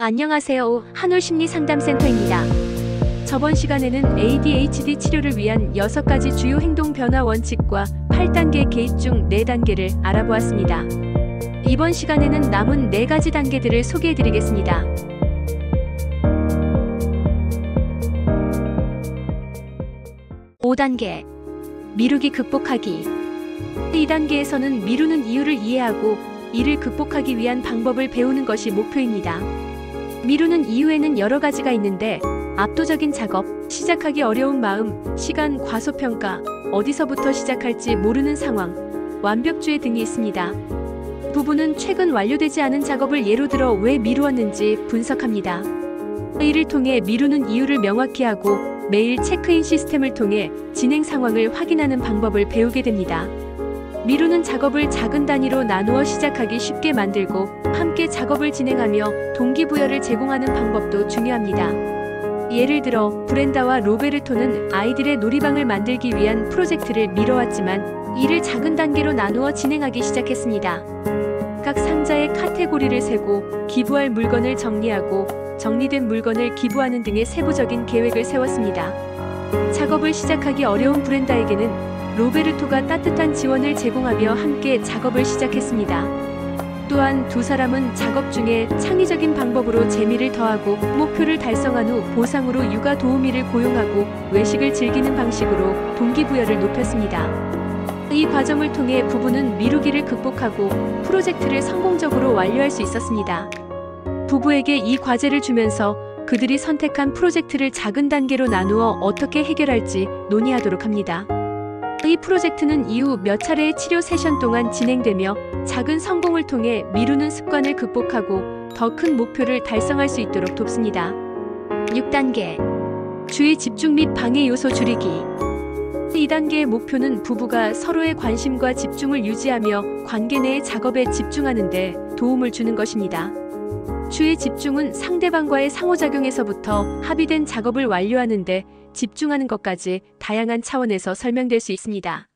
안녕하세요. 한올심리상담센터입니다. 저번 시간에는 ADHD 치료를 위한 6가지 주요 행동 변화 원칙과 8단계 개입 중 4단계를 알아보았습니다. 이번 시간에는 남은 4가지 단계들을 소개해드리겠습니다. (5단계) 미루기 극복하기. 이 단계에서는 미루는 이유를 이해하고 이를 극복하기 위한 방법을 배우는 것이 목표입니다. 미루는 이유에는 여러 가지가 있는데 압도적인 작업, 시작하기 어려운 마음, 시간 과소평가, 어디서부터 시작할지 모르는 상황, 완벽주의 등이 있습니다. 부부는 최근 완료되지 않은 작업을 예로 들어 왜 미루었는지 분석합니다. 이를 통해 미루는 이유를 명확히 하고 매일 체크인 시스템을 통해 진행 상황을 확인하는 방법을 배우게 됩니다. 미루는 작업을 작은 단위로 나누어 시작하기 쉽게 만들고 함께 작업을 진행하며 동기부여를 제공하는 방법도 중요합니다. 예를 들어 브렌다와 로베르토는 아이들의 놀이방을 만들기 위한 프로젝트를 미뤄왔지만 이를 작은 단계로 나누어 진행하기 시작했습니다. 각 상자의 카테고리를 세고 기부할 물건을 정리하고 정리된 물건을 기부하는 등의 세부적인 계획을 세웠습니다. 작업을 시작하기 어려운 브렌다에게는 로베르토가 따뜻한 지원을 제공하며 함께 작업을 시작했습니다. 또한 두 사람은 작업 중에 창의적인 방법으로 재미를 더하고 목표를 달성한 후 보상으로 육아 도우미를 고용하고 외식을 즐기는 방식으로 동기부여를 높였습니다. 이 과정을 통해 부부는 미루기를 극복하고 프로젝트를 성공적으로 완료할 수 있었습니다. 부부에게 이 과제를 주면서 그들이 선택한 프로젝트를 작은 단계로 나누어 어떻게 해결할지 논의하도록 합니다. 이 프로젝트는 이후 몇 차례의 치료 세션 동안 진행되며 작은 성공을 통해 미루는 습관을 극복하고 더 큰 목표를 달성할 수 있도록 돕습니다. 6단계 주의 집중 및 방해 요소 줄이기. 이 단계의 목표는 부부가 서로의 관심과 집중을 유지하며 관계 내의 작업에 집중하는 데 도움을 주는 것입니다. 주의 집중은 상대방과의 상호작용에서부터 합의된 작업을 완료하는 데 집중하는 것까지 다양한 차원에서 설명될 수 있습니다.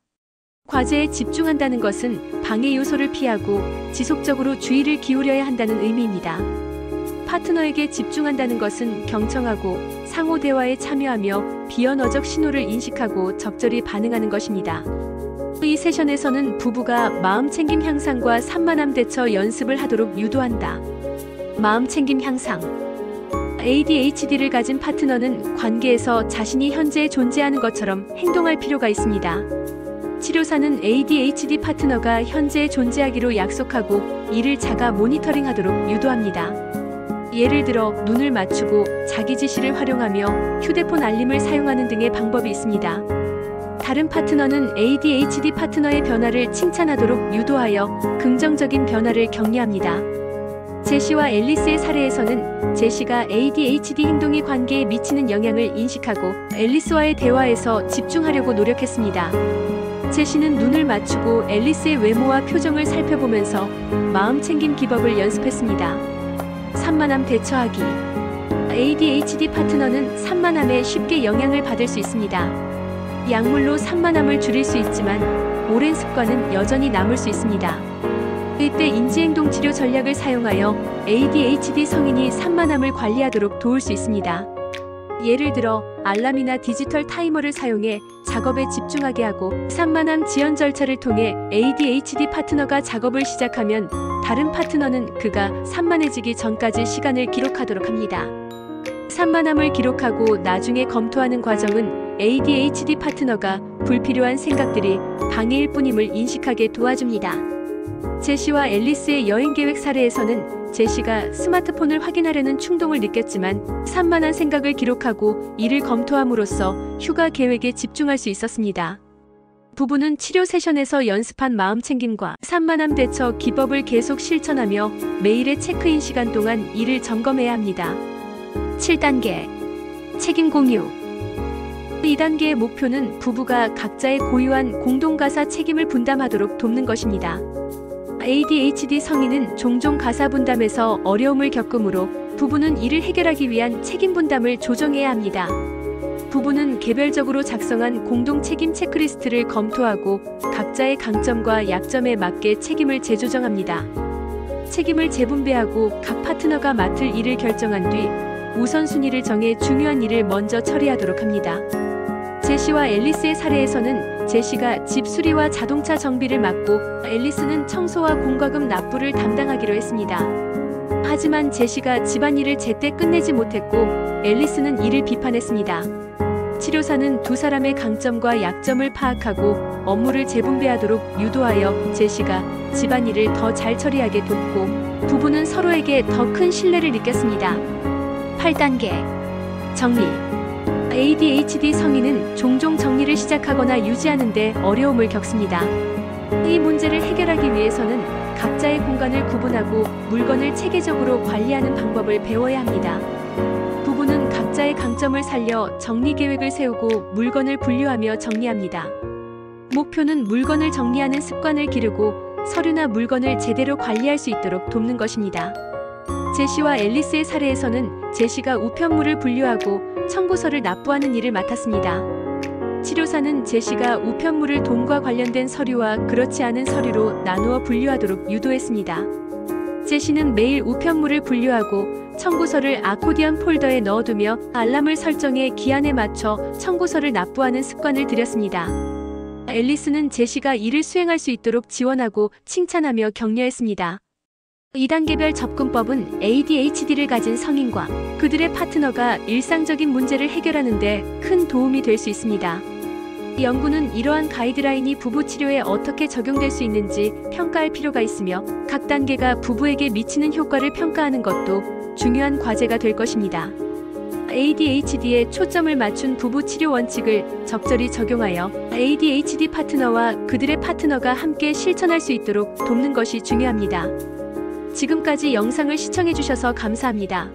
과제에 집중한다는 것은 방해 요소를 피하고 지속적으로 주의를 기울여야 한다는 의미입니다. 파트너에게 집중한다는 것은 경청하고 상호 대화에 참여하며 비언어적 신호를 인식하고 적절히 반응하는 것입니다. 이 세션에서는 부부가 마음챙김 향상과 산만함 대처 연습을 하도록 유도한다. 마음챙김 향상. ADHD를 가진 파트너는 관계에서 자신이 현재 존재하는 것처럼 행동할 필요가 있습니다. 치료사는 ADHD 파트너가 현재 존재하기로 약속하고 이를 자가 모니터링하도록 유도합니다. 예를 들어 눈을 맞추고 자기 지시를 활용하며 휴대폰 알림을 사용하는 등의 방법이 있습니다. 다른 파트너는 ADHD 파트너의 변화를 칭찬하도록 유도하여 긍정적인 변화를 격려합니다. 제시와 앨리스의 사례에서는 제시가 ADHD 행동이 관계에 미치는 영향을 인식하고 앨리스와의 대화에서 집중하려고 노력했습니다. 제시는 눈을 맞추고 앨리스의 외모와 표정을 살펴보면서 마음챙김 기법을 연습했습니다. 산만함 대처하기. ADHD 파트너는 산만함에 쉽게 영향을 받을 수 있습니다. 약물로 산만함을 줄일 수 있지만 오랜 습관은 여전히 남을 수 있습니다. 이때 인지행동 치료 전략을 사용하여 ADHD 성인이 산만함을 관리하도록 도울 수 있습니다. 예를 들어 알람이나 디지털 타이머를 사용해 작업에 집중하게 하고 산만함 지연 절차를 통해 ADHD 파트너가 작업을 시작하면 다른 파트너는 그가 산만해지기 전까지 시간을 기록하도록 합니다. 산만함을 기록하고 나중에 검토하는 과정은 ADHD 파트너가 불필요한 생각들이 방해일 뿐임을 인식하게 도와줍니다. 제시와 앨리스의 여행계획 사례에서는 제시가 스마트폰을 확인하려는 충동을 느꼈지만 산만한 생각을 기록하고 이를 검토함으로써 휴가 계획에 집중할 수 있었습니다. 부부는 치료 세션에서 연습한 마음챙김과 산만함 대처 기법을 계속 실천하며 매일의 체크인 시간 동안 이를 점검해야 합니다. 7단계 책임 공유. 이 단계의 목표는 부부가 각자의 고유한 공동가사 책임을 분담하도록 돕는 것입니다. ADHD 성인은 종종 가사 분담에서 어려움을 겪으므로 부부는 이를 해결하기 위한 책임 분담을 조정해야 합니다. 부부는 개별적으로 작성한 공동 책임 체크리스트를 검토하고 각자의 강점과 약점에 맞게 책임을 재조정합니다. 책임을 재분배하고 각 파트너가 맡을 일을 결정한 뒤 우선순위를 정해 중요한 일을 먼저 처리하도록 합니다. 제시와 앨리스의 사례에서는 제시가 집 수리와 자동차 정비를 맡고 앨리스는 청소와 공과금 납부를 담당하기로 했습니다. 하지만 제시가 집안일을 제때 끝내지 못했고 앨리스는 이를 비판했습니다. 치료사는 두 사람의 강점과 약점을 파악하고 업무를 재분배하도록 유도하여 제시가 집안일을 더 잘 처리하게 돕고 부부는 서로에게 더 큰 신뢰를 느꼈습니다. 8단계 정리. ADHD 성인은 종종 정리를 시작하거나 유지하는 데 어려움을 겪습니다. 이 문제를 해결하기 위해서는 각자의 공간을 구분하고 물건을 체계적으로 관리하는 방법을 배워야 합니다. 부부는 각자의 강점을 살려 정리 계획을 세우고 물건을 분류하며 정리합니다. 목표는 물건을 정리하는 습관을 기르고 서류나 물건을 제대로 관리할 수 있도록 돕는 것입니다. 제시와 앨리스의 사례에서는 제시가 우편물을 분류하고 청구서를 납부하는 일을 맡았습니다. 치료사는 제시가 우편물을 돈과 관련된 서류와 그렇지 않은 서류로 나누어 분류하도록 유도했습니다. 제시는 매일 우편물을 분류하고 청구서를 아코디언 폴더에 넣어두며 알람을 설정해 기한에 맞춰 청구서를 납부하는 습관을 들였습니다. 앨리스는 제시가 이를 수행할 수 있도록 지원하고 칭찬하며 격려했습니다. 2단계별 접근법은 ADHD를 가진 성인과 그들의 파트너가 일상적인 문제를 해결하는 데 큰 도움이 될 수 있습니다. 연구는 이러한 가이드라인이 부부 치료에 어떻게 적용될 수 있는지 평가할 필요가 있으며 각 단계가 부부에게 미치는 효과를 평가하는 것도 중요한 과제가 될 것입니다. ADHD에 초점을 맞춘 부부 치료 원칙을 적절히 적용하여 ADHD 파트너와 그들의 파트너가 함께 실천할 수 있도록 돕는 것이 중요합니다. 지금까지 영상을 시청해주셔서 감사합니다.